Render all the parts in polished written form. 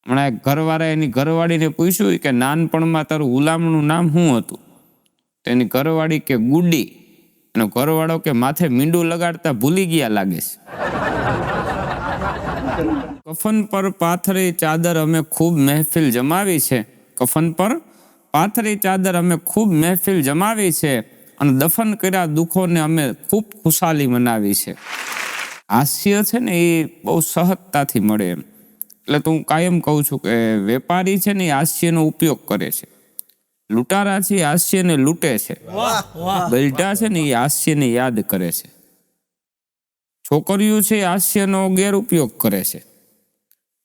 હમણાં એક ઘરવાળા એની ઘરવાળીને પૂછ્યું કે નાનપણમાં તારું ગુલામનું નામ શું હતું? તો એની ઘરવાળી કે ગુડી. એનો ઘરવાળો કે માથે મીંડું લગાડતા ભૂલી ગયા લાગે છે. કફન પર પાથરી ચાદર અમે ખૂબ મહેફિલ જમાવી છે. કફન પર પાથરી ચાદર અમે ખૂબ મહેફિલ જમાવી છે અને દફન કર્યા દુઃખોને અમે ખૂબ ખુશાલી મનાવી છે. હાસ્ય છે ને એ બહુ સહજતાથી મળે એમ. એટલે તો હું કાયમ કહું છું કે વેપારી છે ને એ હાસ્યનો ઉપયોગ કરે છે. લૂંટારા છે એ હાસ્યને લૂંટે છે. ગલઢા છે ને એ હાસ્યને યાદ કરે છે. છોકરીઓ છે એ હાસ્યનો ગેરઉપયોગ કરે છે.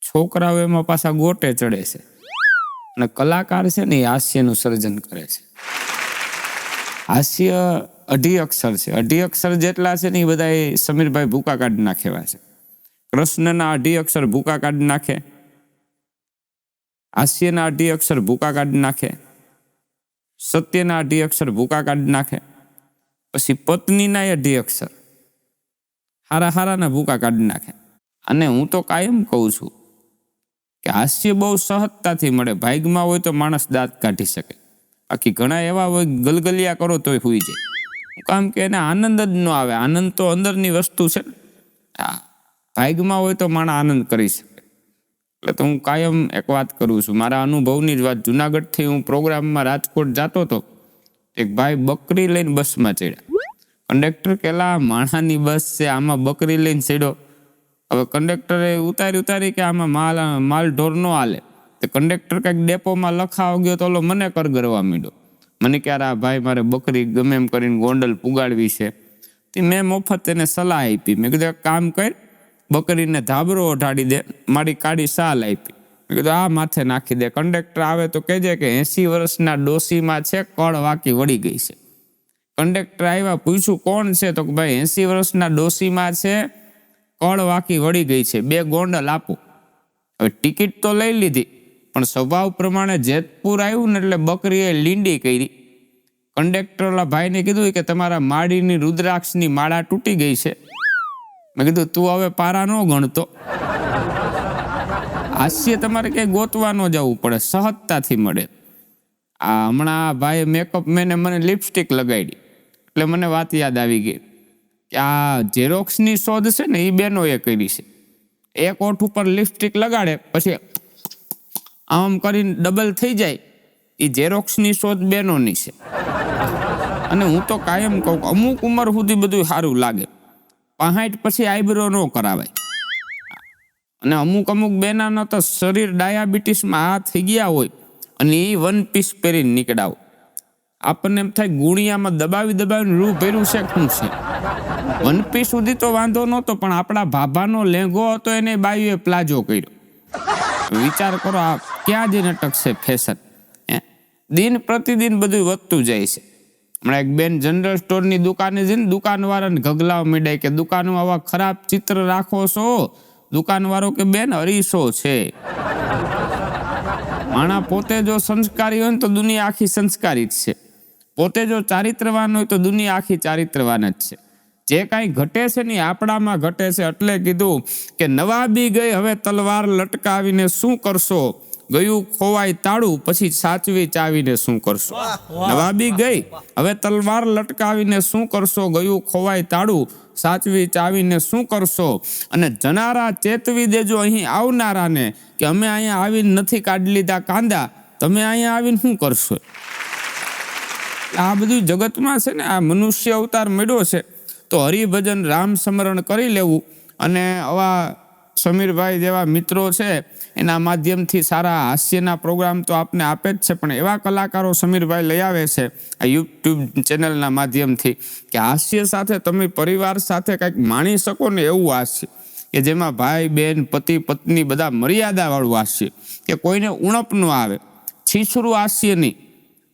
છોકરાઓ એમાં પાછા ગોટે ચડે છે. અને કલાકાર છે ને એ હાસ્યનું સર્જન કરે છે. હાસ્ય અઢી અક્ષર છે. અઢી અક્ષર જેટલા છે ને એ બધા સમીરભાઈ ભૂકા કાઢી નાખેવા છે. કૃષ્ણના અઢી અક્ષર ભૂકા કાઢી નાખે. હાસ્યના અઢી અક્ષર ભૂકા કાઢી નાખે. સત્યના અઢી અક્ષર ભૂકા કાઢી નાખે. પછી પત્નીના અઢી અક્ષર હારાના ભૂકા કાઢી નાખે. અને હું તો કાયમ કહું છું કે હાસ્ય બહુ સહજતાથી મળે. ભાગ્યમાં હોય તો માણસ દાંત કાઢી શકે. બાકી ઘણા એવા હોય ગલગલિયા કરો તોય હુઈ જાય. કામ કે એને આનંદ જ ન આવે. આનંદ તો અંદરની વસ્તુ છે ને. હા, ભાગ્યમાં હોય તો માણસ આનંદ કરી શકે. એટલે તો હું કાયમ એક વાત કરું છું, મારા અનુભવની જ વાત. જુનાગઢથી હું પ્રોગ્રામમાં રાજકોટ જતો હતો. એક ભાઈ બકરી લઈને બસમાં ચડ્યા. કંડક્ટર કેલા માણાની બસ છે, આમાં બકરી લઈને ચડ્યો. હવે કંડક્ટરે ઉતારી કે આમાં માલ ઢોર ન હાલે. તો કંડક્ટર કંઈક ડેપોમાં લખાવ ગયો તો ઓલો મને કરગરવા માંડ્યો. મને ક્યારે આ ભાઈ મારે બકરી ગમે એમ કરીને ગોંડલ પુગાડવી છે. તે મેં મફત એને સલાહ આપી. મેં કીધું એક કામ કર, બકરીને ધાબરો ઓઢાડી દે. મારી કાળી સાલ આપી. મેં કીધું આ માથે નાખી દે. કંડક્ટર આવે તો કહેજે કે 80 વર્ષના ડોસીમાં છે, કળ વાકી વળી ગઈ છે. કંડક્ટર આવ્યા, પૂછ્યું કોણ છે? તો કે ભાઈ 80 વર્ષના ડોસીમાં છે, કળ વાકી વળી ગઈ છે, 2 ગોંડલ આપો. હવે ટિકિટ તો લઈ લીધી, પણ સ્વભાવ પ્રમાણે જેતપુર આવ્યું ને એટલે બકરીએ લીંડી કરી. કંડક્ટરના ભાઈને કીધું કે તમારા માળીની રુદ્રાક્ષની માળા તૂટી ગઈ છે. મેં કીધું તું હવે પારા ન ગણતો. હાસ્ય તમારે ક્યાંય ગોતવા ન જવું પડે, સહજતાથી મળે. આ હમણાં ભાઈ મેકઅપ મેને મને લિપસ્ટિક લગાડી એટલે મને વાત યાદ આવી ગઈ કે આ ઝેરોક્સની શોધ છે ને એ બેનોએ કરી છે. એક ઓઠ ઉપર લિપસ્ટિક લગાડે પછી આમ કરીને ડબલ થઈ જાય. એ ઝેરોક્સની શોધ બેનોની છે. અને હું તો કાયમ કહું અમુક ઉંમર સુધી બધું સારું લાગે. 65 પછી આઈબ્રો ન કરાવાય. અને અમુક બેનાનો તો શરીર ડાયાબિટીસમાં આ થઈ ગયા હોય અને એ 1 પીસ પહેરીને નીકળાવ. આપણને એમ થાય ગુણિયામાં દબાવીને રૂ ભર્યું છે શું છે. 1 પીસ સુધી તો વાંધો નહોતો, પણ આપણા ભાભાનો લેંઘો હતો એને બાયુએ પ્લાઝો કર્યો. વિચાર કરો આ ક્યાં જઈને અટકશે ફેશન. દિન પ્રતિદિન બધું વધતું જાય છે. હમણાં એક બેન જનરલ સ્ટોરની દુકાને જઈને દુકાનવાળાને ગગલાવા માંડ્યા કે દુકાનમાં આવા ખરાબ ચિત્ર રાખો છો. દુકાનવાળો કે બેન અરીસો છે. માણા પોતે જો સંસ્કારી હોય ને તો દુનિયા આખી સંસ્કારી જ છે. પોતે જો ચારિત્રવાન હોય તો દુનિયા આખી ચારિત્રવાન જ છે. જે કાંઈ ઘટે છે ને આપણામાં ઘટે છે. એટલે કીધું કે નવાબી ગઈ હવે તલવાર લટકાવીને શું કરશો? ગયું ખોવાય તાળું પછી સાચવી ચાવીને શું કરશો? નવાબી ગઈ હવે તલવાર લટકાવીને શું કરશો? ગયું ખોવાય તાળું સાચવી ચાવીને શું કરશો? અને જનારા ચેતવી દેજો અહીં આવનારાને કે અમે અહીંયા આવીને નથી કાઢી લીધા કાંદા, તમે અહીંયા આવીને શું કરશો? આ બધું જગતમાં છે ને, આ મનુષ્ય અવતાર મળ્યો છે તો હરિભજન રામ સ્મરણ કરી લેવું. અને આવા સમીરભાઈ જેવા મિત્રો છે એના માધ્યમથી સારા હાસ્યના પ્રોગ્રામ તો આપને આપે જ છે, પણ એવા કલાકારો સમીરભાઈ લઈ આવે છે આ યુટ્યુબ ચેનલના માધ્યમથી કે હાસ્ય સાથે તમે પરિવાર સાથે કંઈક માણી શકો ને એવું હાસ્ય કે જેમાં ભાઈ બહેન પતિ પત્ની બધા મર્યાદાવાળું હાસ્ય કે કોઈને ઉણપ ન આવે. છીછરું હાસ્ય નહીં.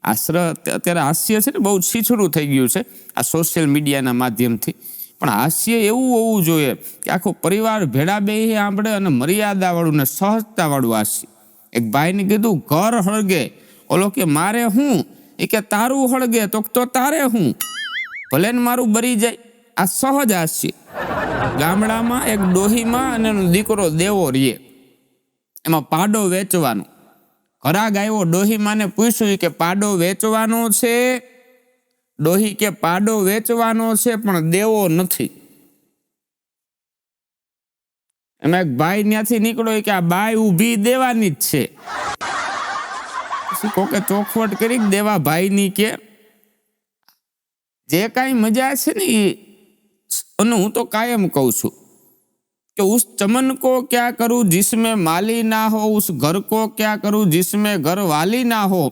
અત્યારે હાસ્ય છે ને બહુ છીછરું થઈ ગયું છે આ સોશિયલ મીડિયાના માધ્યમથી. પણ હાસ્ય એવું હોવું જોઈએ કે આખો પરિવાર ભેળા બેહી સાંભળે અને મર્યાદાવાળું ને સહજતાવાળું હાસ્ય. એક ભાઈને કીધું ઘર હળગે, ઓલો કે મારે હું? એ કે તારું હળગે. તો તારે હું? ભલે ને મારું બરી જાય. આ સહજ હાસ્ય. ગામડામાં એક ડોહીમાં અને એનો દીકરો દેવો રીએ. એમાં પાડો વેચવાનો. ઘરાક આવ્યો, ડોહી માને પૂછ્યું કે પાડો વેચવાનો છે? ડોહી કે પાડો વેચવાનો છે પણ દેવો નથી. એમાં એક ભાઈ ત્યાંથી નીકળ્યો કે આ બાઈ ઊભી દેવાની જ છે. પછી કોકે ચોખવટ કરી દેવા ભાઈની કે જે કાંઈ મજા છે ને એ, અને હું તો કાયમ કહું છું कि उस चमन को क्या करूं जिसमें माली ना हो, उस घर को क्या करूं जिसमें घर वाली ना हो,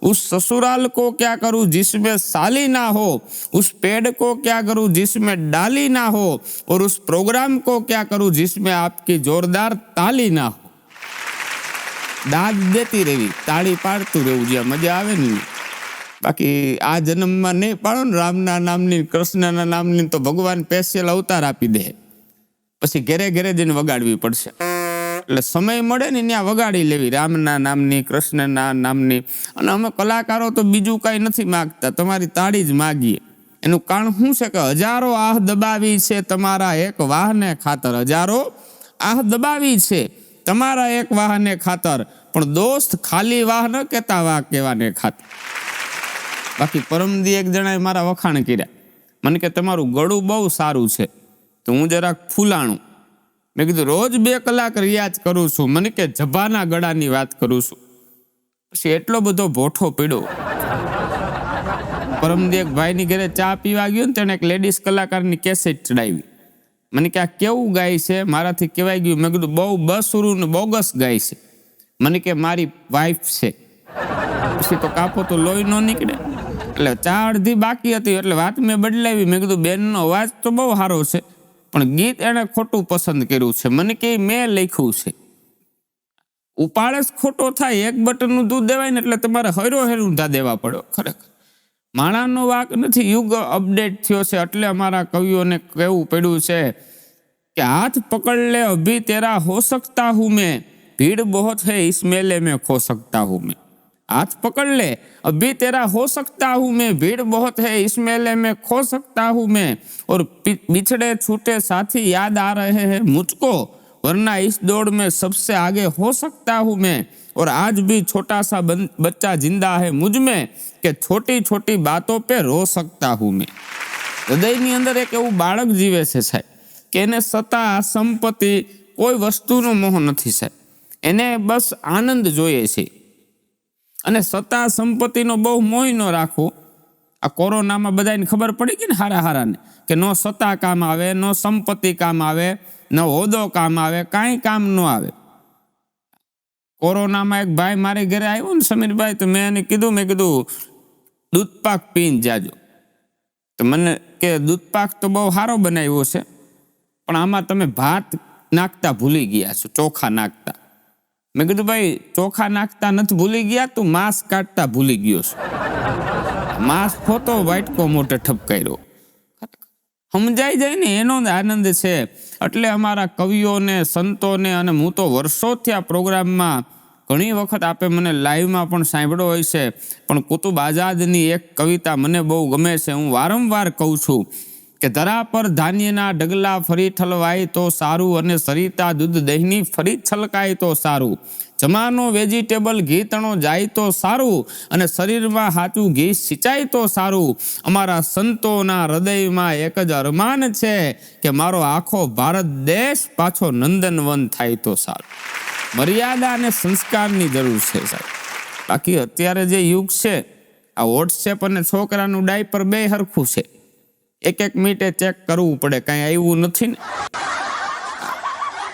उस ससुराल को क्या करूं जिसमें साली ना हो, उस पेड़ को क्या करूं जिसमें डाली ना हो, और उस प्रोग्राम को क्या करूं जिसमें आपकी जोरदार ताली ना हो. દાદ દેતી રહેવી, તાળી પાડતું રહેવું, જ્યાં મજા આવે ને. બાકી આ જન્મમાં નહીં પાડો ને રામના નામની, કૃષ્ણના નામની, તો ભગવાન સ્પેશિયલ અવતાર આપી દે. પછી ઘેરે ઘેરે જઈને વગાડવી પડશે. એટલે સમય મળે ને ત્યાં વગાડી લેવી રામના નામની, કૃષ્ણના નામની. અને અમે કલાકારો તો બીજું કાંઈ નથી માગતા, તમારી તાળી જ માગીએ. એનું કારણ શું છે કે હજારો આહ દબાવી છે તમારા એક વાહને ખાતર, હજારો આહ દબાવી છે તમારા એક વાહને ખાતર, પણ દોસ્ત ખાલી વાહ ન કહેતા વાહ કહેવાને ખાતર. બાકી પરમદી એક જણાએ મારા વખાણ કર્યા. મને કે તમારું ગળું બહુ સારું છે. તો હું જરાક ફૂલાણું. મેં કીધું રોજ 2 કલાક રિયાઝ કરું છું. મને કે જભાના ગળાની વાત કરું છું. પછી એટલો બધો ભોઠો પીડ્યો. પરમદી એક ભાઈની ઘરે ચા પીવા ગયો ને, તેણે એક લેડીઝ કલાકારની કેસેટ ચડાવી. મને કે આ કેવું ગાય છે? મારાથી કહેવાય ગયું. મેં કીધું બહુ બસુરું ને બોગસ ગાય છે. મને કે મારી વાઈફ છે. પછી તો કાપો તો લોહી ન નીકળે. એટલે ચા અડધી બાકી હતી એટલે વાત મેં બદલાવી. મેં કીધું બેનનો અવાજ તો બહુ સારો છે, પણ ગીત એણે ખોટું પસંદ કર્યું છે. મને કે મેં લખ્યું છે. ઉપાડે જ ખોટો થાય. 1 બટનનું દૂધ દેવાય ને એટલે તમારે હરો ઊંધા દેવા પડ્યો. ખરેખર માણાનો વાક નથી, યુગ અપડેટ થયો છે. એટલે અમારા કવિઓને કહેવું પડ્યું છે કે હાથ પકડ લે અભી તેરા હો સકતા હું મેં, ભીड़ बहुत है इस मेले में खो सकता हूँ मैं. हाथ पकड़ ले अभी तेरा हो सकता हूँ मैं, भीड़ बहुत है इस मेले में खो सकता हूँ मैं, और बिछड़े छूटे साथी याद आ रहे हैं मुझको, वरना इस दौड़ में सबसे आगे हो सकता हूँ मैं, और आज भी छोटा सा बच्चा जिंदा है मुझ में કે छोटी छोटी बातों पे रो सकता हूँ मैं. હૃદયની અંદર એક એવું બાળક જીવે છે સાહેબ કે એને સત્તા, સંપત્તિ, કોઈ વસ્તુનો મોહ નથી સાહેબ. એને બસ આનંદ જોઈએ છે. અને સત્તા સંપત્તિનો બહુ મોહ ન રાખવો. આ કોરોનામાં બધાને ખબર પડી ગઈ ને હારાને કે નો સત્તા કામ આવે, નો સંપત્તિ કામ આવે, ન હોદ્દો કામ આવે, કાંઈ કામ ન આવે. કોરોનામાં એક ભાઈ મારી ઘરે આવ્યો ને સમીરભાઈ, તો મેં એને કીધું, મેં કીધું દૂધપાક પીને જાજો. તો મને કે દૂધપાક તો બહુ સારો બનાવ્યો છે, પણ આમાં તમે ભાત નાખતા ભૂલી ગયા છો, ચોખા નાખતા. મેં કીધું ભાઈ ચોખા નાખતા નથી ભૂલી ગયા, તું માંસ કાઢતા ભૂલી ગયો છો. માંસ ખોતો વાટકો મોટે ઠપકાર્યો. સમજાઈ જાય ને એનો આનંદ છે. એટલે અમારા કવિઓને, સંતોને, અને હું તો વર્ષોથી આ પ્રોગ્રામમાં ઘણી વખત આપે મને લાઈવમાં પણ સાંભળ્યો હોય છે, પણ કુતુબ આઝાદની એક કવિતા મને બહુ ગમે છે. હું વારંવાર કહું છું કે ધરા પર ધાન્યના ઢગલા ફરી ઠલવાય તો સારું, અને સરિતા દૂધ દહીંની ફરી છલકાય તો સારું, જમાનો વેજીટેબલ ઘી તણો જાય તો સારું, અને શરીરમાં સાચું ઘી સિંચાય તો સારું. અમારા સંતોના હૃદયમાં એક જ અરમાન છે કે મારો આખો ભારત દેશ પાછો નંદનવન થાય તો સારું. મર્યાદા અને સંસ્કારની જરૂર છે સાહેબ. બાકી અત્યારે જે યુગ છે, આ વોટ્સએપ અને છોકરાનું ડાયપર બે હરખું છે. 1 મિનિટે ચેક કરવું પડે, કાંઈ આવ્યું નથી ને.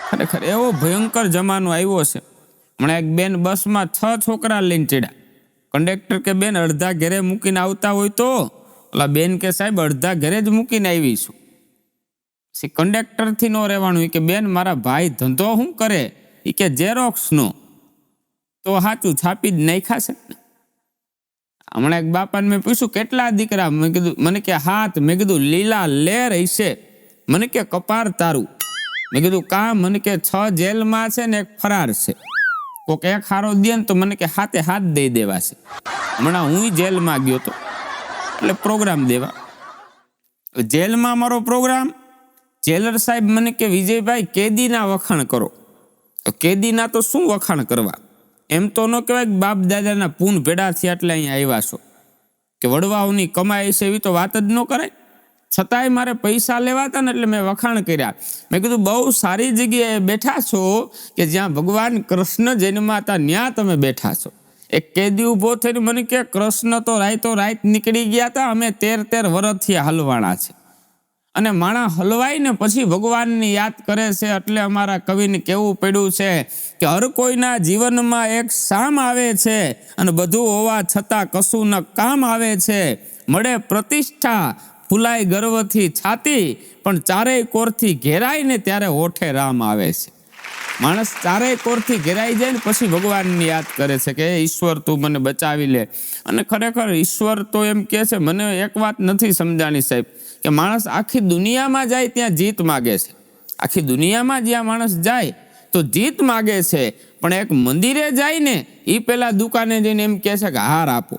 ખરેખર એવો ભયંકર જમાનો આવ્યો છે. હમણાં એક બેન બસમાં 6 છોકરા લઈને ચડ્યા. કંડક્ટર કે બેન અડધા ઘરે મૂકીને આવતા હોય તો? ઓલા બેન કે સાહેબ અડધા ઘરે જ મૂકીને આવીશું. પછી કંડક્ટરથી ન રહેવાનું કે બેન મારા ભાઈ ધંધો શું કરે? એ કે ઝેરોક્સનો. તો સાચું છાપી જ નાખ્યા છે. હમણાં એક બાપાને મેં પૂછ્યું કેટલા દીકરા? મેં કીધું, મને કે 7. મેં કીધું લીલા લેર હશે? મને કે કપાર તારું. મેં કીધું કામ? મને કે 6 જેલમાં છે ને 1 ફરાર છે. કોક એક હારો દે ને તો મને કે 7 દઈ દેવા છે. હમણાં હું જેલમાં ગયો તો એટલે પ્રોગ્રામ દેવા. જેલમાં મારો પ્રોગ્રામ. જેલર સાહેબ મને કે વિજયભાઈ કેદીના વખાણ કરો. કેદીના તો શું વખાણ કરવા? એમ તો ન કહેવાય કે બાપ દાદાના પૂન ભેડા થયા એટલે અહીંયા આવ્યા છો, કે વડવાઓની કમાઈ છે એવી તો વાત જ ન કરાય. છતાંય મારે પૈસા લેવાતા ને એટલે મેં વખાણ કર્યા. મેં કીધું બહુ સારી જગ્યાએ બેઠા છો કે જ્યાં ભગવાન કૃષ્ણ જન્માતા ત્યાં તમે બેઠા છો. એક કેદી ઊભો થઈને મને કે કૃષ્ણ તો રાત નીકળી ગયા હતા, અમે 13 વર્ષથી હલવાણા છે. અને માણા હલવાય ને પછી ભગવાનની યાદ કરે છે. એટલે અમારા કવિને કેવું પડ્યું છે કે હર કોઈના જીવનમાં એક શામ આવે છે અને બધું હોવા છતાં કશું ન કામ આવે છે. મળે પ્રતિષ્ઠા ફૂલાય ગર્વથી છાતી, પણ ચારેય કોરથી ઘેરાય ને ત્યારે હોઠે રામ આવે છે. માણસ ચારેય કોરથી ઘેરાઈ જાય ને પછી ભગવાનની યાદ કરે છે કે ઈશ્વર તું મને બચાવી લે. અને ખરેખર ઈશ્વર તો એમ કહે છે, મને એક વાત નથી સમજાણી સાહેબ, કે માણસ આખી દુનિયામાં જાય ત્યાં જીત માગે છે. આખી દુનિયામાં જ્યાં માણસ જાય તો જીત માગે છે, પણ એક મંદિરે જાય ને એ પેલા દુકાને જઈને એમ કહે છે કે હાર આપો.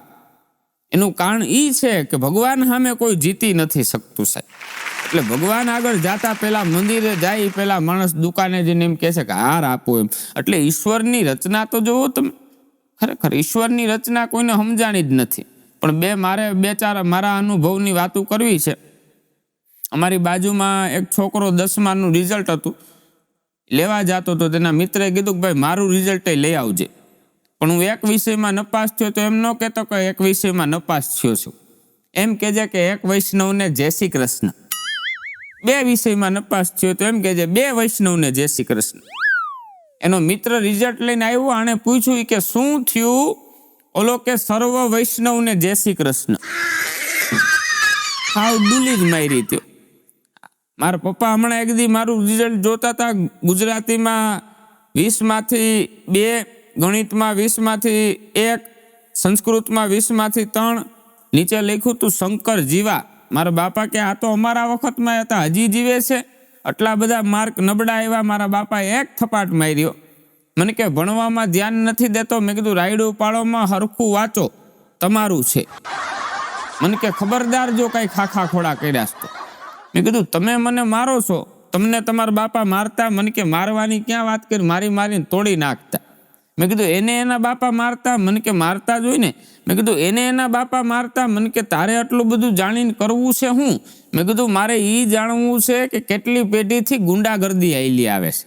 એનું કારણ એ છે કે ભગવાન સામે કોઈ જીતી નથી શકતું સાહેબ. એટલે ભગવાન આગળ જાતા પહેલા મંદિરે જાય પહેલા માણસ દુકાને જઈને એમ કહે છે કે હાર આપો એમ. એટલે ઈશ્વરની રચના તો જોવો તમે, ખરેખર ઈશ્વરની રચના કોઈને સમજાણી જ નથી. પણ મારે બે ચાર મારા અનુભવની વાતો કરવી છે. અમારી બાજુમાં એક છોકરો 10માનું રિઝલ્ટ હતું, લેવા જતો તો તેના મિત્રે કીધું કે ભાઈ મારું રિઝલ્ટ લઈ આવજે. પણ હું એક વિષયમાં નપાસ થયો તો એમ ન કહેતો કે એક વિષયમાં નપાસ થયો છું, એમ કહેજે કે એક વૈષ્ણવને જય શ્રી કૃષ્ણ. 2 વિષયમાં નપાસ થયો તો એમ કહેજે 2 વૈષ્ણવને જય શ્રી કૃષ્ણ. એનો મિત્ર રિઝલ્ટ લઈને આવ્યો, આણે પૂછ્યું કે શું થયું? ઓલો કે સર્વ વૈષ્ણવને જય શ્રી કૃષ્ણ. હાવ ડુલી જ મારી થયો. મારા પપ્પા હમણાં એક દી મારું રિઝલ્ટ જોતા હતા. ગુજરાતીમાં 20માંથી 2, ગણિતમાં 20માંથી 1, સંસ્કૃતમાં 20માંથી 3, નીચે લખ્યું તું શંકર જીવા. મારા બાપા કે આ તો અમારા વખતમાં હતા, હજી જીવે છે. આટલા બધા માર્ક નબળા આવ્યા. મારા બાપા એક થપાટ માર્યો. મને કે ભણવામાં ધ્યાન નથી દેતો. મેં કીધું રાયડું પાળોમાં હરખું વાંચો, તમારું છે. મને કે ખબરદાર જો કાંઈ ખાખા ખોડા કર્યા તો. મેં કીધું તમે મને મારો છો, તમને તમારા બાપા મારતા? મને કે મારવાની ક્યાં વાત કરી, મારીને તોડી નાખતા. મેં કીધું એને એના બાપા મારતા? મને કે મારતા જ હોય ને. મેં કીધું એને એના બાપા મારતા? મને કે તારે આટલું બધું જાણીને કરવું છે હું? મેં કીધું મારે એ જાણવું છે કે કેટલી પેઢીથી ગુંડાગર્દી આવેલી આવે છે.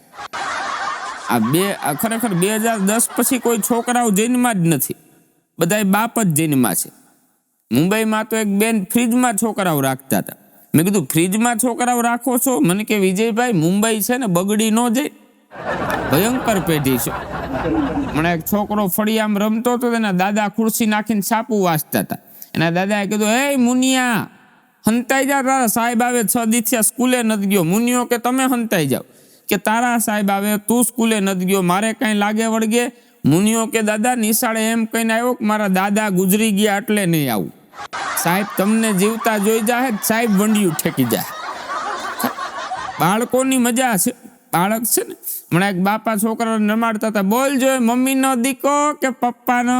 આ ખરેખર 2010 પછી કોઈ છોકરાઓ જન્મમાં જ નથી, બધાય બાપ જ જન્મમાં છે. મુંબઈમાં તો એક બેન ફ્રીજમાં છોકરાઓ રાખતા હતા. મેં કીધું ફ્રીજમાં છોકરાઓ રાખો છો? મને કે વિજયભાઈ મુંબઈ છે ને બગડી ન જાય, ભયંકર પેઢી છે. મને એક છોકરો ફળિયામ રમતો હતો, તેના દાદા ખુરશી નાખીને છાપું વાંચતા હતા. એના દાદાએ કીધું હે મુનિયા હંતાઈ જા, તારા સાહેબ આવે 6 દિવસ સ્કૂલે નથી ગયો. મુનિયો કે તમે હંતાઈ જાઓ. કે તારા સાહેબ આવે તું સ્કૂલે નથી ગયો, મારે કાંઈ લાગે વળગે? મુનિયો કે દાદા નિશાળે એમ કહીને આવ્યો કે મારા દાદા ગુજરી ગયા એટલે નહીં આવું. સાહેબ તમને જીવતા જોઈ જાય, સાહેબ વંડિયું ઠેકી જાય. બાળકોની મજા છે. બાળક છે ને, હમણાં એક બાપા છોકરાને રમાડતા હતા, બોલ જોઈએ મમ્મીનો દીકો કે પપ્પાનો?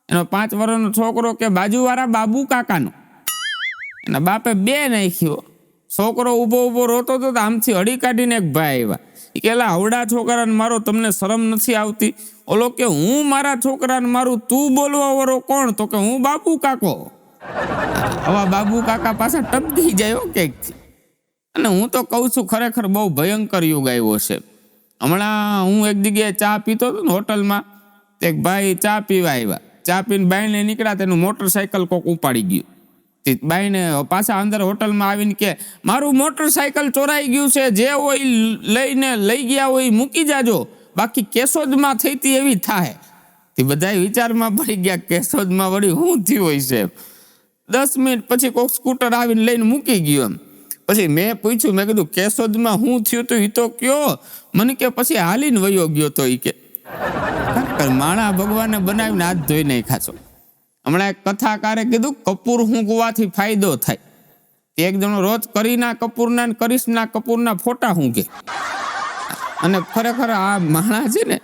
એનો 5 વર્ષનો છોકરો કે બાજુવાળા બાબુ કાકાનો. એના બાપે 2 નાખ્યો. છોકરો ઊભો રોતો હતો, આમથી હળી કાઢીને એક ભાઈ આવ્યા. એ કેલા હવડા છોકરાને મારો, તમને શરમ નથી આવતી? ઓલો કે હું મારા છોકરાને મારું, તું બોલવા વાળો કોણ? તો કે હું બાબુ કાકો. હવે બાબુ કાકા પાછા ટપકી જાય કંઈકથી. અને હું તો કહું છું ખરેખર બહુ ભયંકર યુગ આવ્યો છે. હમણાં હું એક જગ્યાએ ચા પીતો હતો ને હોટલમાં, એક ભાઈ ચા પીવા આવ્યા. ચા પીને બાઈને નીકળ્યા, તેનું મોટરસાયકલ કોક ઉપાડી ગયું. બાઈને પાછા અંદર હોટલમાં આવીને કે મારું મોટરસાયકલ ચોરાઈ ગયું છે, જે હોય લઈ ગયા હોય મૂકી જાજો, બાકી કેશોદમાં થઈ હતી એવી થાય. તે બધા વિચારમાં પડી ગયા કેશોદમાં વળી શું થયું હોય છે. 10 મિનિટ પછી કોક સ્કૂટર આવીને લઈને મૂકી ગયું. એમ પછી મેં પૂછ્યું, મેં કીધું કેશોદમાં શું થયું હતું એ તો કયો? મને કે પછી હાલીને વયો ગયો તો. એ કે માણા ભગવાને બનાવીને હાથ ધોઈ નહીં ખાશો. હમણાં એક કથાકારે કીધું કપૂર ઊંઘવાથી ફાયદો થાય. એક જણો રોજ કરીના કપૂરના ને કરિશ્મા કપૂરના ફોટા ઊંઘે. અને ખરેખર આ માણા છે ને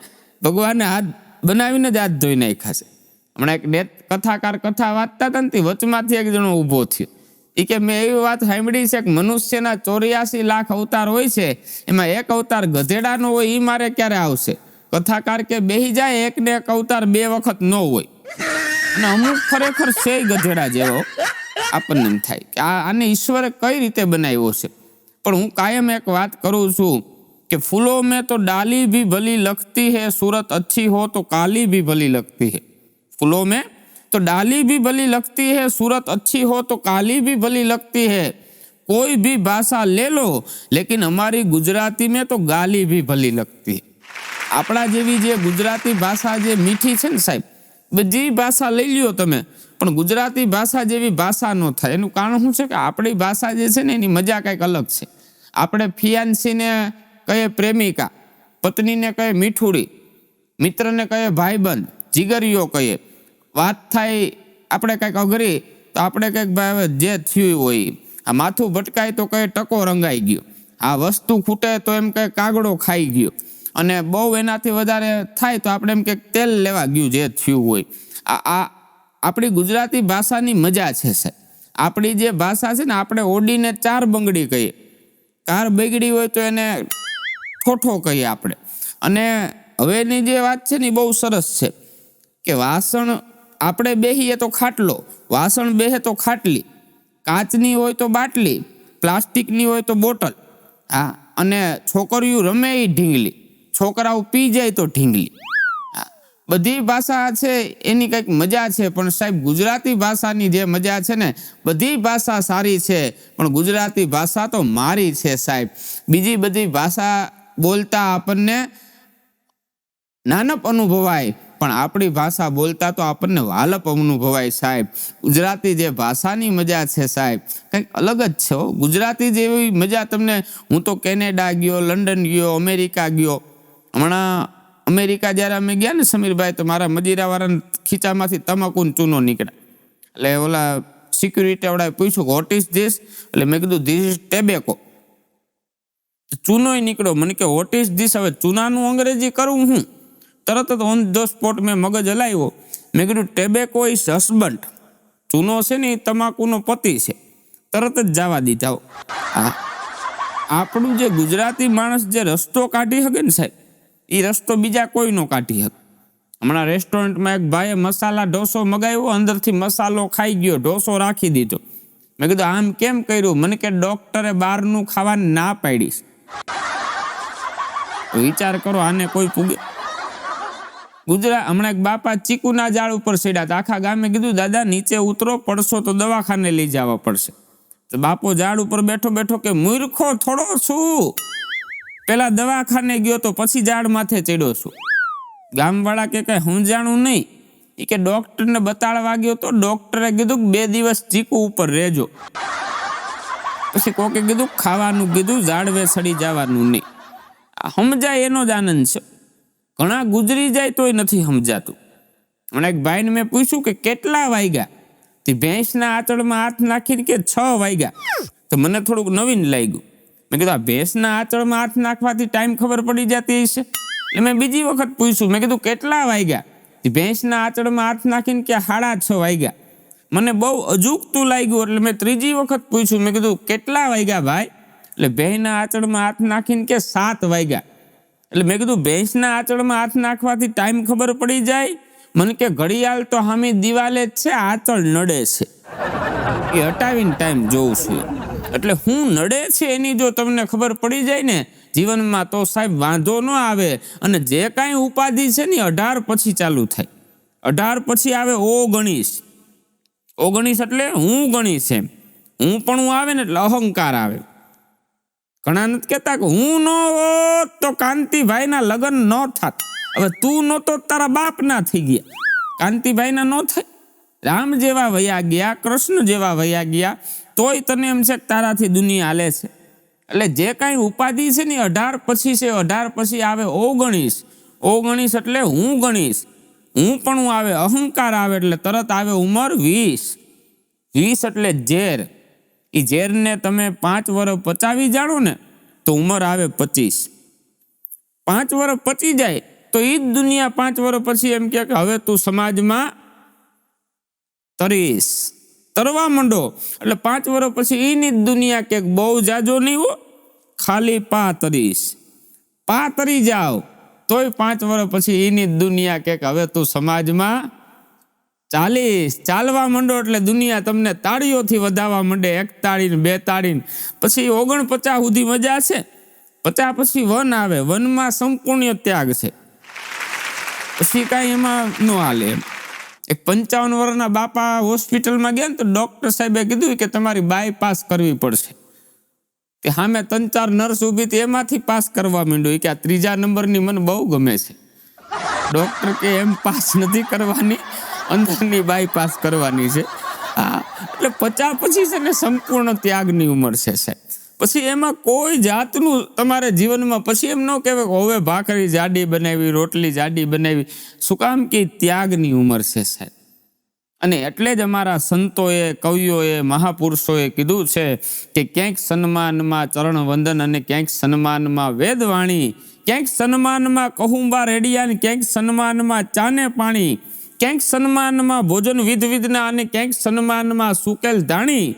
ભગવાને હાથ બનાવીને જ હાથ ધોઈ નાખ્યા છે. હમણાં એક કથાકાર કથા વાંચતા હતા ને તે વચમાંથી એક જણો ઊભો થયો. એ કે મેં એવી વાત સાંભળી છે કે મનુષ્યના 84 લાખ અવતાર હોય છે, એમાં એક અવતાર ગધેડાનો હોય, એ મારે ક્યારે આવશે? કથાકાર કે બેહી જાય, એક ને એક અવતાર 2 વખત ન હોય, અને અમુક ખરેખર છે ગધેડા જેવો. આપણને એમ થાય કે આને ઈશ્વરે કઈ રીતે બનાવ્યો છે. પણ હું કાયમ એક વાત કરું છું કે ફૂલો में तो डाली भी भली लगती है, सूरत अच्छी हो तो काली भी भली लगती है. फूलों में तो डाली भी भली लगती है, सूरत अच्छी हो तो काली भी भली लगती है. कोई भी भाषा ले लो, लेकिन हमारी गुजराती में तो गाली भी भली लगती है. આપણા જેવી જે ગુજરાતી ભાષા જે મીઠી છે ને સાહેબ, બધી ભાષા લઈ લ્યો તમે, પણ ગુજરાતી ભાષા જેવી ભાષા ન થાય. એનું કારણ શું છે કે આપણી ભાષા જે છે ને એની મજા કંઈક અલગ છે. આપણે ફિયાન્સીને કહીએ પ્રેમિકા, પત્નીને કહીએ મીઠુડી, મિત્રને કહીએ ભાઈબંધ, જીગરીઓ કહીએ. વાત થાય આપણે કંઈક અઘરી તો આપણે કંઈક ભાઈ જે થયું હોય, આ માથું ભટકાય તો કહીએ ટકો રંગાઈ ગયો, આ વસ્તુ ખૂટે તો એમ કહે કાગડો ખાઈ ગયો, અને બહુ એનાથી વધારે થાય તો આપણે એમ કે તેલ લેવા ગયું જે થયું હોય. આ આપણી ગુજરાતી ભાષાની મજા છે સાહેબ. આપણી જે ભાષા છે ને, આપણે ઓડીને 4 બંગડી કહીએ, કાર બગડી હોય તો એને ઠોઠો કહીએ આપણે. અને હવેની જે વાત છે ને એ બહુ સરસ છે કે વાસણ આપણે બેહીએ તો ખાટલો, વાસણ બેહે તો ખાટલી, કાચની હોય તો બાટલી, પ્લાસ્ટિકની હોય તો બોટલ, હા, અને છોકરીઓ રમે એ ઢીંગલી, છોકરાઓ પી જાય તો ઢીંગલી. બધી ભાષા છે એની કંઈક મજા છે, પણ સાહેબ ગુજરાતી ભાષાની જે મજા છે ને, બધી ભાષા સારી છે, પણ ગુજરાતી ભાષા તો મારી છે સાહેબ. બીજી બધી ભાષા બોલતા આપણને નાનપ અનુભવાય, પણ આપણી ભાષા બોલતા તો આપણને વાલપ અનુભવાય સાહેબ. ગુજરાતી જે ભાષાની મજા છે સાહેબ, કંઈક અલગ જ છે. ગુજરાતી જેવી મજા તમને, હું તો કેનેડા ગયો, લંડન ગયો, અમેરિકા ગયો. હમણાં અમેરિકા જ્યારે અમે ગયા ને સમીરભાઈ, તો મારા મજીરાવાળાના ખીચામાંથી તમાકુનો ચૂનો નીકળ્યા. એટલે ઓલા સિક્યુરિટી વાળાએ પૂછ્યું કે વોટ ઇઝ ધીસ? એટલે મેં કીધું ધીસ ઇઝ ટેબેકો. ચૂનોય નીકળ્યો. મને કે વોટ ઇઝ ધીસ? હવે ચૂનાનું અંગ્રેજી કરું હું? તરત જ ઓન ધ સ્પોટ મેં મગજ હલાવ્યો. મેં કીધું ટેબેકો ઇઝ હસબન્ડ. ચૂનો છે ને એ તમાકુનો પતિ છે. તરત જ જવા દીધા. હા, આપણું જે ગુજરાતી માણસ જે રસ્તો કાઢી શકે ને સાહેબ, એ રસ્તો બીજા કોઈ નો કાઢી શકે. હમણાં રેસ્ટોરન્ટમાં એક ભાઈએ મસાલા ઢોસો મગાવ્યો, અંદરથી મસાલો ખાઈ ગયો, ઢોસો રાખી દીધો. મેં કીધું આમ કેમ કર્યું? મને કે ડોક્ટરે બહારનું ખાવાની ના પાડીશ. વિચાર કરો, આને કોઈ પૂગે? હમણાં એક બાપા ચીકુના ઝાડ ઉપર સીડ્યા હતા. આખા ગામે કીધું દાદા નીચે ઉતરો, પડશો તો દવાખાને લઈ જવા પડશે. તો બાપો ઝાડ ઉપર બેઠો બેઠો કે મૂર્ખો થોડો છું, પેલા દવાખાને ગયો તો પછી ઝાડ માથે ચડ્યો છું. ગામવાળા કે કઈ સમજાણું નહીં. એ કે ડોક્ટરને બતાડવા ગયો તો ડોક્ટરે કીધું 2 દિવસ ચીકુ ઉપર રહેજો. પછી કોકે કીધું ખાવાનું કીધું, ઝાડવે સડી જવાનું નહીં. સમજાય એનો જ આનંદ છે. ઘણા ગુજરી જાય તોય નથી સમજાતું. હમણાં એક ભાઈને મેં પૂછ્યું કે કેટલા વાગ્યા? તે ભેંસના આંચળમાં હાથ નાખીને કે 6 વાગ્યા. તો મને થોડુંક નવીન લાગ્યું. મેં કીધું આ ભેંસના આંચળમાં હાથ નાખવાથી ટાઈમ ખબર પડી જતી હશે. એટલે મેં બીજી વખત પૂછ્યું, મેં કીધું કેટલા વાગ્યા? ભેંસના આંચળમાં હાથ નાખીને કે 6:30 વાગ્યા. મને બહુ અજુગતું લાગ્યું. એટલે મેં ત્રીજી વખત પૂછ્યું, મેં કીધું કેટલા વાગ્યા ભાઈ? એટલે ભેંસના આંચળમાં હાથ નાખીને કે 7 વાગ્યા. એટલે મેં કીધું ભેંસના આંચળમાં હાથ નાખવાથી ટાઈમ ખબર પડી જાય? મને કે ઘડિયાળ તો હામી દિવાલે જ છે, આંચળ નડે છે, એ હટાવીને ટાઈમ જોઉં છું. એટલે હું નડે છે એની જો તમને ખબર પડી જાય ને જીવનમાં, તો સાહેબ વાંધો ન આવે. અને જે કાંઈ ઉપાધિ છે ને 18 પછી ચાલુ થાય. 18 પછી આવે ઓગણીસ. ઓગણીસ એટલે હું ગણીશ એમ. હું પણ હું આવે ને એટલે અહંકાર આવે. ઘણા નથી કહેતા કે હું ન હોત તો કાંતિભાઈના લગ્ન ન થાત. હવે તું નહોતો તારા બાપ ના થઈ ગયા, કાંતિભાઈના ન થાય. રામ જેવા વયા ગયા, કૃષ્ણ જેવા વયા ગયા, તોય તને એમ છે કે તારાથી દુનિયા હાલે છે. એટલે જે કાંઈ ઉપાધિ છે ને 18 પછી છે. 18 પછી આવે ઓગણીસ. ઓગણીસ એટલે હું ગણીશ. હું પણ હું આવે, અહંકાર આવે, એટલે તરત આવે ઉંમર 20. 20 એટલે ઝેર. એ ઝેરને તમે 5 વર્ષ પચાવી જાણો ને તો ઉંમર આવે 25. 5 વર્ષ પચી જાય તો એ જ દુનિયા 5 વર્ષ પછી એમ કે હવે તું સમાજમાં તરીશ. તરવા માંડો એટલે 5 વર્ષ પછી એની જ દુનિયા કે બહુ જાજો નહીં હો, ખાલી પા તરીશ, પા તરી જાઓ તોય 5 વર્ષ પછી એની જ દુનિયા કે હવે તું સમાજમાં ચાલીશ, ચાલવા માંડો એટલે દુનિયા તમને તાળીઓથી વધાવવા માંડે, 1 તાળી ને 2 તાળી, પછી 49 સુધી મજા છે, 50 પછી વન આવે, વનમાં સંપૂર્ણ ત્યાગ છે, પછી કાંઈ એમાં ન હાલે. એક 55 વર્ષના બાપા હોસ્પિટલમાં ગયા ને તો ડૉક્ટર સાહેબે કીધું કે તમારી બાયપાસ કરવી પડશે, કે સામે 3-4 નર્સ ઊભી હતી એમાંથી પાસ કરવા માંડ્યો કે આ 3જા નંબરની મને બહુ ગમે છે. ડૉક્ટર કે એમ પાસ નથી કરવાની, અંદરની બાયપાસ કરવાની છે. હા, એટલે 50 પછી છે ને સંપૂર્ણ ત્યાગની ઉંમર છે સાહેબ. પછી એમાં કોઈ જાતનું તમારે જીવનમાં પછી એમ ન કહેવાય કે હવે ભાખરી જાડી બનાવી, રોટલી જાડી બનાવી, શું કામ કે ત્યાગની ઉંમર છે સાહેબ. અને એટલે જ અમારા સંતોએ, કવિઓએ, મહાપુરુષોએ કીધું છે કે ક્યાંક સન્માનમાં ચરણ વંદન અને ક્યાંક સન્માનમાં વેદવાણી, ક્યાંક સન્માનમાં કહુંબા રેડિયા, ક્યાંક સન્માનમાં ચાને પાણી, ક્યાંક સન્માનમાં ભોજન વિધવિધના અને ક્યાંક સન્માનમાં સુકેલ ધાણી,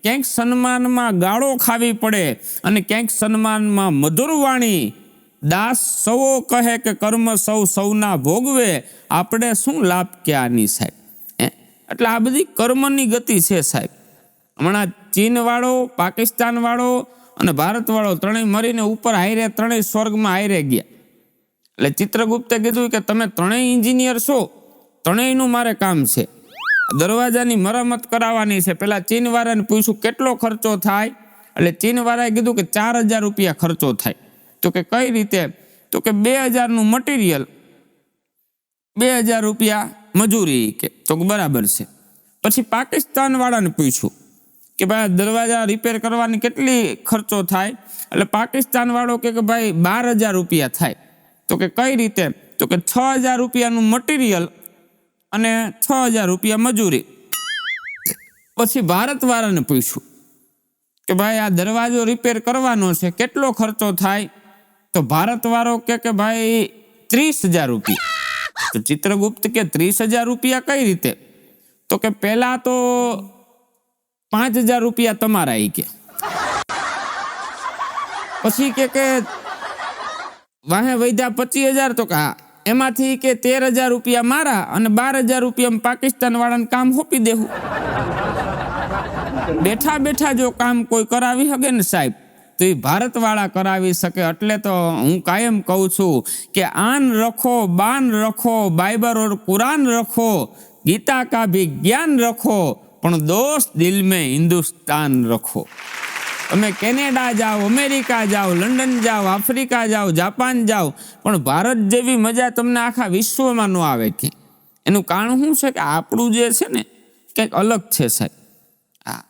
ક્યાંક સન્માનમાં ગાળો ખાવી પડે અને ક્યાંક સન્માનમાં મધુર વાણી. દાસ સૌ કહે કે કર્મ સૌ સૌના ભોગવે, આપણે શું લાભ કે આની સાહેબ. એટલે આ બધી કર્મની ગતિ છે સાહેબ. હમણાં ચીનવાળો, પાકિસ્તાનવાળો અને ભારતવાળો ત્રણેય મરીને ઉપર હાયરે, ત્રણેય સ્વર્ગમાં હાયરે ગયા. એટલે ચિત્રગુપ્તે કીધું કે તમે ત્રણેય એન્જિનિયર છો, ત્રણેયનું મારે કામ છે, દરવાજાની મરામત કરાવવાની છે. પેલા ચીનવાળાને પૂછ્યું કેટલો ખર્ચો થાય, એટલે ચીનવાળાએ કીધું કે 4000 રૂપિયા ખર્ચો થાય. તો કે કઈ રીતે? તો કે 2000નું મટીરિયલ, 2000 રૂપિયા મજૂરી, કે તો બરાબર છે. પછી પાકિસ્તાન વાળાને પૂછ્યું કે ભાઈ દરવાજા રિપેર કરવાની કેટલી ખર્ચો થાય, એટલે પાકિસ્તાન વાળો કે ભાઈ 12000 રૂપિયા થાય. તો કે કઈ રીતે? તો કે 6000 રૂપિયાનું મટીરિયલ અને 6000 રૂપિયા મજૂરી. પછી ભારત વાળાને પૂછ્યું કે ભાઈ આ દરવાજો રિપેર કરવાનો છે, કેટલો ખર્ચો થાય? તો ભારત વાળો કે ભાઈ 30000 રૂપિયા. તો ચિત્રગુપ્ત કે 30000 રૂપિયા કઈ રીતે? તો કે પહેલા તો 5000 રૂપિયા તમારા, કે પછી કે વાહે વૈધા 25000. તો કે હા, એમાંથી કે 13000 રૂપિયા મારા અને 12000 રૂપિયા પાકિસ્તાન વાળાને કામ સોંપી દેવું. બેઠા બેઠા જો કામ કોઈ કરાવી શકે ને સાહેબ, તો એ ભારત વાળા કરાવી શકે. એટલે તો હું કાયમ કહું છું કે આન રખો, બાન રખો, બાइबल और कुरान रखो, गीता का भी ज्ञान रखो, પણ દોસ્ત દિલ में हिंदुस्तान रखो. તમે કેનેડા જાઓ, અમેરિકા જાઓ, લંડન જાઓ, આફ્રિકા જાઓ, જાપાન જાઓ, પણ ભારત જેવી મજા તમને આખા વિશ્વમાં ન આવે. કે એનું કારણ શું છે? કે આપણું જે છે ને કંઈક અલગ છે સાહેબ. હા,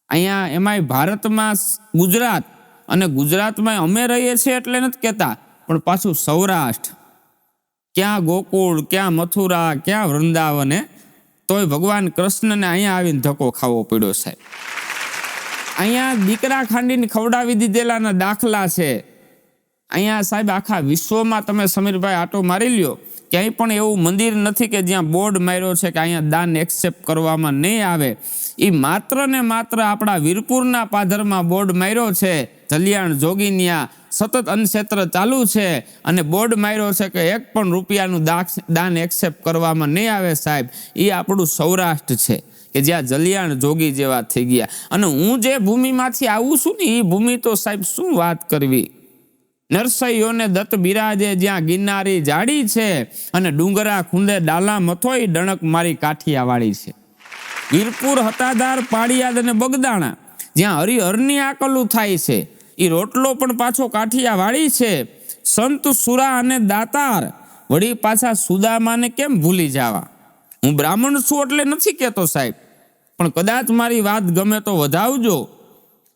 અહીંયા એમાંય ભારતમાં ગુજરાત, અને ગુજરાતમાં અમે રહીએ છીએ એટલે નથી કહેતા, પણ પાછું સૌરાષ્ટ્ર, ક્યાં ગોકુળ, ક્યાં મથુરા, ક્યાં વૃંદાવન, તોય ભગવાન કૃષ્ણને અહીંયા આવીને ધક્કો ખાવો પડ્યો સાહેબ. અહીંયા દીકરા ખાંડીને ખવડાવી દીધેલાના દાખલા છે. અહીંયા સાહેબ આખા વિશ્વમાં તમે સમીરભાઈ આટો મારી લ્યો, ક્યાંય પણ એવું મંદિર નથી કે જ્યાં બોર્ડ માર્યો છે કે અહીંયા દાન એક્સેપ્ટ કરવામાં નહીં આવે. એ માત્ર ને માત્ર આપણા વીરપુરના પાદરમાં બોર્ડ માર્યો છે, જલિયાણ જોગીન્યા સતત અન્નક્ષેત્ર ચાલુ છે, અને બોર્ડ માર્યો છે કે 1 પણ રૂપિયાનું દાન એક્સેપ્ટ કરવામાં નહીં આવે સાહેબ. એ આપણું સૌરાષ્ટ્ર છે કે જ્યાં જલિયાણ જોગી જેવા થઈ ગયા. અને હું જે ભૂમિમાંથી આવું છું ને, એ ભૂમિ તો સાહેબ શું વાત કરવી. નરસૈયોને દત્ત બિરાજે જ્યાં ગિરનારી જાડી છે, અને ડુંગરા ખૂંદે ડાલા મથોઈ ડણક મારી કાઠિયાવાડી છે. વીરપુર, હતાધાર, પાળિયાદ અને બગદાણા જ્યાં હરિહરની આકલું થાય છે, એ રોટલો પણ પાછો કાઠિયાવાડી છે. સંત, સુરા અને દાતાર, વળી પાછા સુદામાને કેમ ભૂલી જવા. હું બ્રાહ્મણ છું એટલે નથી કહેતો સાહેબ, પણ કદાચ મારી વાત ગમે તો વધાવજો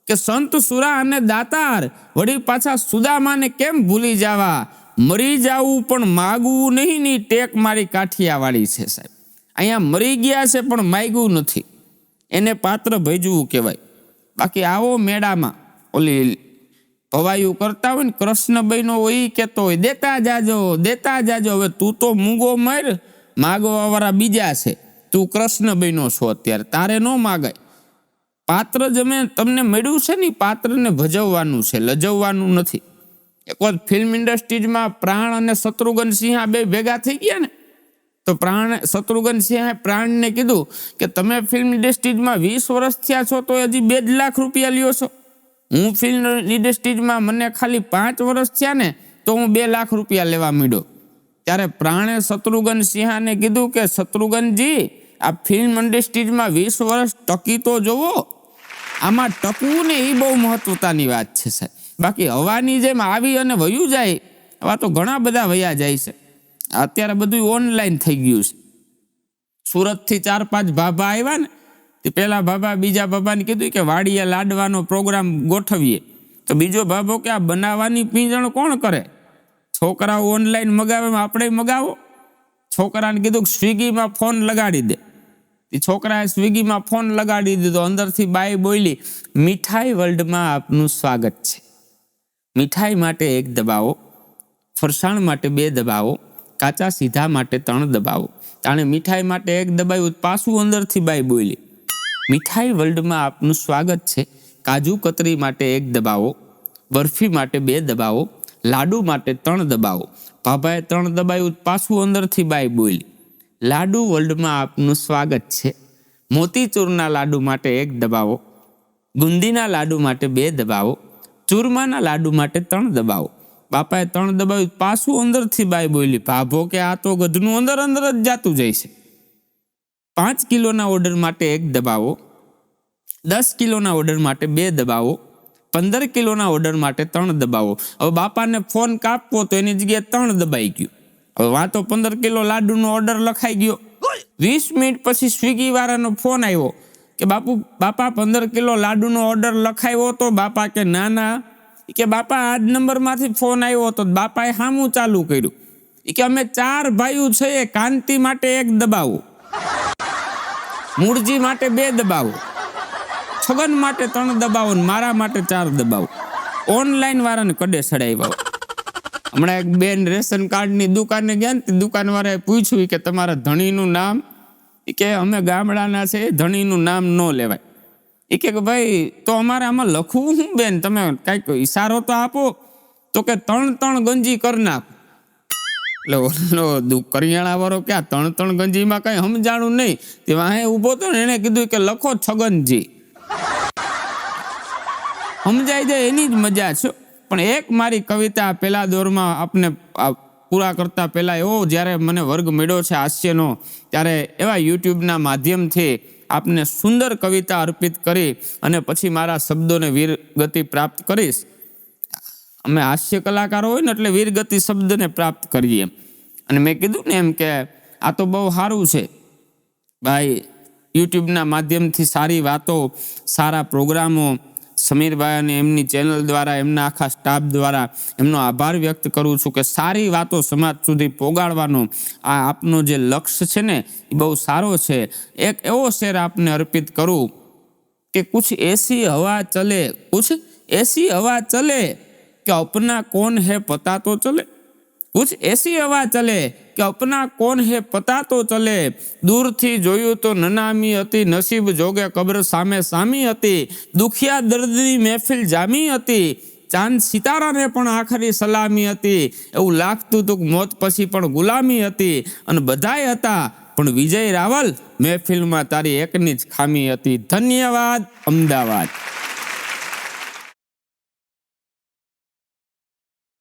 કે સંત, સુરા અને દાતાર, વળી પાછા સુદામાને કેમ ભૂલી જવા. મરી જાવું પણ માગવું નહીં, ની ટેક મારી કાઠિયાવાડી છે સાહેબ. અહીંયા મરી ગયા છે પણ માગ્યું નથી, એને પાત્ર ભજવું કહેવાય. બાકી આવો મેળામાં ઓલી ભવાયું કરતા હોય ને, કૃષ્ણભાઈનો હોય એ કહેતો હોય દેતા જાજો, દેતા જાજો. હવે તું તો મૂંગો મર, માગવા વાળા બીજા છે, તું કૃષ્ણભાઈનો છો અત્યારે, તારે ન માગાય. પાત્ર જમે તમને મળ્યું છે ને, પાત્રને ભજવવાનું છે, લજવવાનું નથી. એક વખત ફિલ્મ ઇન્ડસ્ટ્રીઝમાં પ્રાણ અને શત્રુઘ્ન સિંહા બે ભેગા થઈ ગયા ને, તો શત્રુઘ્ન સિંહે પ્રાણને કીધું કે તમે ફિલ્મ ઇન્ડસ્ટ્રીઝમાં 20 વર્ષ થયા છો તો હજી 2 લાખ રૂપિયા લ્યો છો. હું ફિલ્મ ઇન્ડસ્ટ્રીઝમાં મને ખાલી 5 વર્ષ થયા ને તો હું 2 લાખ રૂપિયા લેવા માંડ્યો. ત્યારે પ્રાણે શત્રુઘ્ન સિંહાને કીધું કે શત્રુઘ્નજી, આ ફિલ્મ ઇન્ડસ્ટ્રીઝમાં 20 વર્ષ ટકી તો જોવો. આમાં ટકવું ને એ બહુ મહત્વતાની વાત છે સાહેબ. બાકી હવાની જેમ આવી અને વયું જાય આવા તો ઘણા બધા વયા જાય છે. અત્યારે બધું ઓનલાઈન થઈ ગયું છે. સુરતથી 4-5 ભાભા આવ્યા ને, તે પેલા ભાભા બીજા ભાભાને કીધું કે વાડીએ લાડવાનો પ્રોગ્રામ ગોઠવીએ. તો બીજો ભાભો કે આ બનાવવાની પીંજણ કોણ કરે? છોકરાઓ ઓનલાઈન મગાવે, આપણે મગાવો. છોકરાને કીધું કે સ્વિગીમાં ફોન લગાડી દે. એ છોકરાએ સ્વિગીમાં ફોન લગાડી દીધો. અંદરથી બાઈ બોલી, મીઠાઈ વર્લ્ડમાં આપનું સ્વાગત છે. મીઠાઈ માટે 1 દબાવો, ફરસાણ માટે 2 દબાવો, કાચા સીધા માટે 3 દબાવો. તાણે મીઠાઈ માટે 1 દબાવ્યું, પાછું અંદરથી બાઈ બોલી, મીઠાઈ વર્લ્ડમાં આપનું સ્વાગત છે. કાજુ કતરી માટે 1 દબાવો, બરફી માટે 2 દબાવો, લાડુ માટે 3 દબાવો. ભાભાએ 3 દબાવ્યું, પાછું અંદરથી બાઈ બોલી, લાડુ વર્લ્ડમાં આપનું સ્વાગત છે. મોતીચૂરના લાડુ માટે 1 દબાવો, ગુંદીના લાડુ માટે 2 દબાવો, ચૂરમાના લાડુ માટે 3 દબાવો. બાપાએ 3 દબાવ્યું, પાછું અંદરથી બાઈ બોલી, ભાભો કે આ તો ગધનું અંદર અંદર જ જાતું જાય છે. 5 કિલોના ઓર્ડર માટે 1 દબાવો, 10 કિલોના ઓર્ડર માટે 2 દબાવો, 15 કિલોના ઓર્ડર માટે 3 દબાવો. હવે બાપાને ફોન કાપવો તો એની જગ્યાએ 3 દબાઈ ગયું. હવે વાતો 15 કિલો લાડુનો ઓર્ડર લખાઈ ગયો. 20 મિનિટ પછી સ્વિગી વાળાનો ફોન આવ્યો કે બાપા 15 કિલો લાડુનો ઓર્ડર લખાયો તો? બાપા કે ના કે બાપા આ જ નંબરમાંથી ફોન આવ્યો હતો. બાપાએ સામું ચાલુ કર્યું કે અમે 4 ભાઈઓ છે, કાંતિ માટે 1 દબાવો, મૂળજી માટે 2 દબાવો, છગન માટે 3 દબાવો, મારા માટે 4 દબાવો. ઓનલાઈન વાળાને કડે ચડાવ્યા. હમણાં એક બેન રેશન કાર્ડની દુકાને ગયા ને, દુકાનવાળાએ પૂછ્યું કે તમારા ધણીનું નામ? કે અમે ગામડાના છે, ધણીનું નામ ન લેવાય. એ કે ભાઈ તો અમારે આમાં લખવું શું બેન, તમે કાંઈક ઈશારો તો આપો. તો કે 3 ગંજી કરી નાખ. એટલે ઓલો કરિયાણા વાળો ક્યાં 3 ગંજીમાં કઈ સમજાણું નહીં. તે વાહે ઊભો હતો ને, એને કીધું કે લખો છગનજી. સમજાઈ જાય એની જ મજા છે. પણ એક મારી કવિતા પેલા દોરમાં આપને પૂરા કરતા પહેલા એવો જ્યારે મને વર્ગ મળ્યો છે હાસ્યનો, ત્યારે એવા યુટ્યુબના માધ્યમથી આપને સુંદર કવિતા અર્પિત કરી અને પછી મારા શબ્દોને વીરગતિ પ્રાપ્ત કરીશ. અમે હાસ્ય કલાકારો હોય ને એટલે વીરગતિ શબ્દને પ્રાપ્ત કરીએ. અને મેં કીધું ને એમ કે આ તો બહુ સારું છે ભાઈ, યુટ્યુબના માધ્યમથી સારી વાતો, સારા પ્રોગ્રામો, સમીરભાઈ અને એમની ચેનલ દ્વારા, એમના આખા સ્ટાફ દ્વારા એમનો આભાર વ્યક્ત કરું છું કે સારી વાતો સમાજ સુધી પોગાડવાનો આ આપનો જે લક્ષ્ય છે ને એ બહુ સારો છે. એક એવો શેર આપને અર્પિત કરું કે कुछ ऐसी हवा चले कि अपना कौन है पता तो चले, कुछ ऐसी हवा चले कि अपना कौन है पता तो चले. दूरથી જોયું તો નનામી હતી, નસીબ જોગે કબ્ર સામે સામી હતી, દુખિયા દર્દની મહેફિલ જામી હતી, ચાંદ સિતારાને પણ આખરી સલામી હતી. એવું લાગતું હતું કે મોત પછી પણ ગુલામી હતી, અને બધાય હતા પણ વિજય રાવલ મહેફિલમાં તારી એકની જ ખામી હતી. ધન્યવાદ. અમદાવાદ.